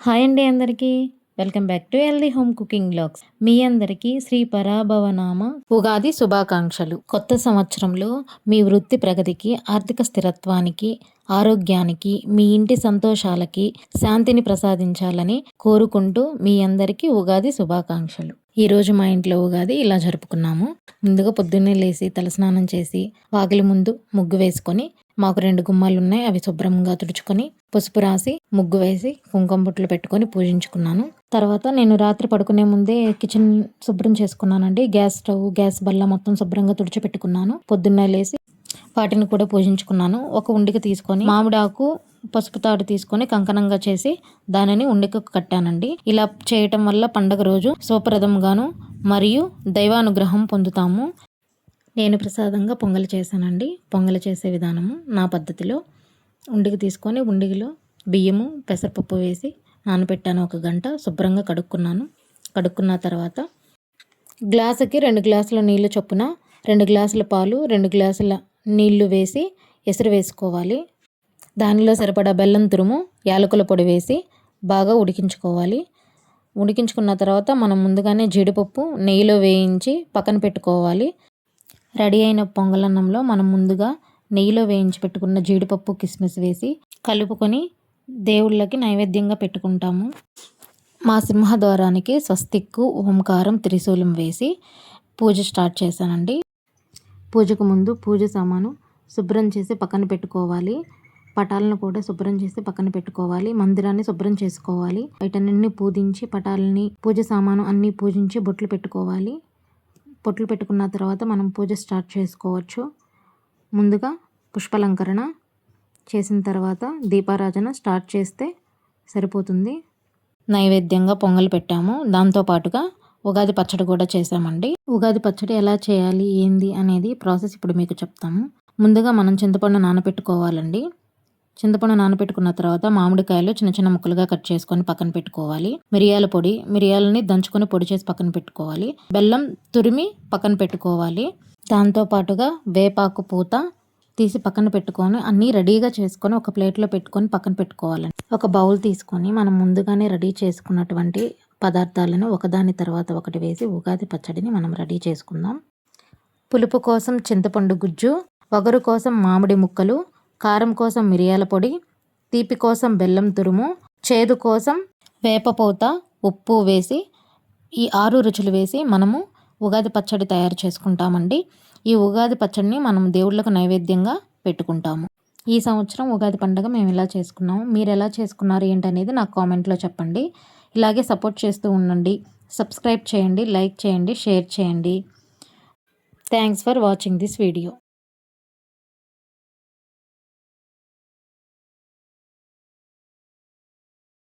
Hi అండి అందరికీ. Welcome back to healthy home cooking vlogs. మీ అందరికీ శ్రీ పరాభవనామ ఉగాది శుభాకాంక్షలు. కొత్త సంవత్సరంలో మీ వృత్తి ప్రగతికి, ఆర్థిక స్థిరత్వానికి, ఆరోగ్యానికి, మీ ఇంటి సంతోషాలకి, శాంతిని ప్రసాదించాలని కోరుకుంటూ మీ అందరికీ ఉగాది శుభాకాంక్షలు. ఈరోజు మా ఇంట్లో ఉగాది ఇలా జరుపుకున్నాము. ముందుగా పొద్దున్నే లేచి తలస్నానం చేసి వాకిలి ముందు ముగ్గు వేసుకొని, మాకు 2 గుమ్మాలు ఉన్నాయి, అవి శుభ్రంగా తుడుచుకొని పసుపు రాసి ముగ్గు వేసి కుంకుమ బొట్లు పెట్టుకొని పూజించుకున్నాను. తర్వాత నేను రాత్రి పడుకునే ముందే కిచెన్ శుభ్రం చేసుకున్నానండి. గ్యాస్ స్టవ్, గ్యాస్ బల్ల మొత్తం శుభ్రంగా తుడిచిపెట్టుకున్నాను. పొద్దున్నే లేచి వాటిని కూడా పూజించుకున్నాను. ఒక ఉండికి తీసుకొని మామిడాకు, పసుపు తాడు తీసుకొని కంకణంగా చేసి దానిని ఉండికి కట్టానండి. ఇలా చేయటం వల్ల పండగ రోజు శుభప్రదంగాను మరియు దైవానుగ్రహం పొందుతాము. నేను ప్రసాదంగా పొంగలి చేశానండి. పొంగలి చేసే విధానము నా పద్ధతిలో ఉండికి తీసుకొని ఉండిలో బియ్యము, పెసరపప్పు వేసి నానబెట్టాను. 1 గంట శుభ్రంగా కడుక్కున్నాను. కడుక్కున్న తర్వాత గ్లాసుకి 2 గ్లాసుల నీళ్ళు చొప్పున 2 గ్లాసుల పాలు, 2 గ్లాసుల నీళ్లు వేసి ఎసరు వేసుకోవాలి. దానిలో సరిపడా బెల్లం తురుము, యాలకుల పొడి వేసి బాగా ఉడికించుకోవాలి. ఉడికించుకున్న తర్వాత మనం ముందుగానే జీడిపప్పు నెయ్యిలో వేయించి పక్కన పెట్టుకోవాలి. రెడీ అయిన పొంగలన్నంలో మనం ముందుగా నెయ్యిలో వేయించి పెట్టుకున్న జీడిపప్పు, కిస్మిస్ వేసి కలుపుకొని దేవుళ్ళకి నైవేద్యంగా పెట్టుకుంటాము. మా సింహద్వారానికి స్వస్తిక్కు, ఓంకారం, త్రిశూలం వేసి పూజ స్టార్ట్ చేశానండి. పూజకు ముందు పూజ సామాను శుభ్రం చేసి పక్కన పెట్టుకోవాలి. పటాలను కూడా శుభ్రం చేసి పక్కన పెట్టుకోవాలి. మందిరాన్ని శుభ్రం చేసుకోవాలి. వీటన్నిటిని పూజించి పటాలని, పూజ సామాను అన్నీ పూజించి బొట్లు పెట్టుకోవాలి. బొట్లు పెట్టుకున్న తర్వాత మనం పూజ స్టార్ట్ చేసుకోవచ్చు. ముందుగా పుష్పాలంకరణ చేసిన తర్వాత దీపారాధన స్టార్ట్ చేస్తే సరిపోతుంది. నైవేద్యంగా పొంగల్ పెట్టాము. దాంతోపాటుగా ఉగాది పచ్చడి కూడా చేసామండి. ఉగాది పచ్చడి ఎలా చేయాలి, ఏంది అనేది ప్రాసెస్ ఇప్పుడు మీకు చెప్తాము. ముందుగా మనం చింతపండు నానబెట్టుకోవాలండి. చింతపండు నానబెట్టుకున్న తర్వాత మామిడికాయలు చిన్న చిన్న ముక్కలుగా కట్ చేసుకొని పక్కన పెట్టుకోవాలి. మిరియాల పొడి, మిరియాలని దంచుకొని పొడి చేసి పక్కన పెట్టుకోవాలి. బెల్లం తురిమి పక్కన పెట్టుకోవాలి. దాంతోపాటుగా వేపాకు పూత తీసి పక్కన పెట్టుకొని అన్నీ రెడీగా చేసుకొని ఒక ప్లేట్లో పెట్టుకొని పక్కన పెట్టుకోవాలండి. ఒక బౌల్ తీసుకొని మనం ముందుగానే రెడీ చేసుకున్నటువంటి పదార్థాలను ఒకదాని తర్వాత ఒకటి వేసి ఉగాది పచ్చడిని మనం రెడీ చేసుకుందాం. పులుపు కోసం చింతపండు గుజ్జు, వగరు కోసం మామిడి ముక్కలు, కారం కోసం మిరియాల పొడి, తీపి కోసం బెల్లం తురుము, చేదు కోసం వేపపూత, ఉప్పు వేసి ఈ 6 రుచులు వేసి మనము ఉగాది పచ్చడి తయారు చేసుకుంటామండి. ఈ ఉగాది పచ్చడిని మనం దేవుళ్ళకు నైవేద్యంగా పెట్టుకుంటాము. ఈ సంవత్సరం ఉగాది పండుగ మేము ఇలా చేసుకున్నాము. మీరు ఎలా చేసుకున్నారు ఏంటనేది నాకు కామెంట్లో చెప్పండి. ఇలాగే సపోర్ట్ చేస్తూ ఉండండి. సబ్స్క్రైబ్ చేయండి, లైక్ చేయండి, షేర్ చేయండి. Thanks for watching this video.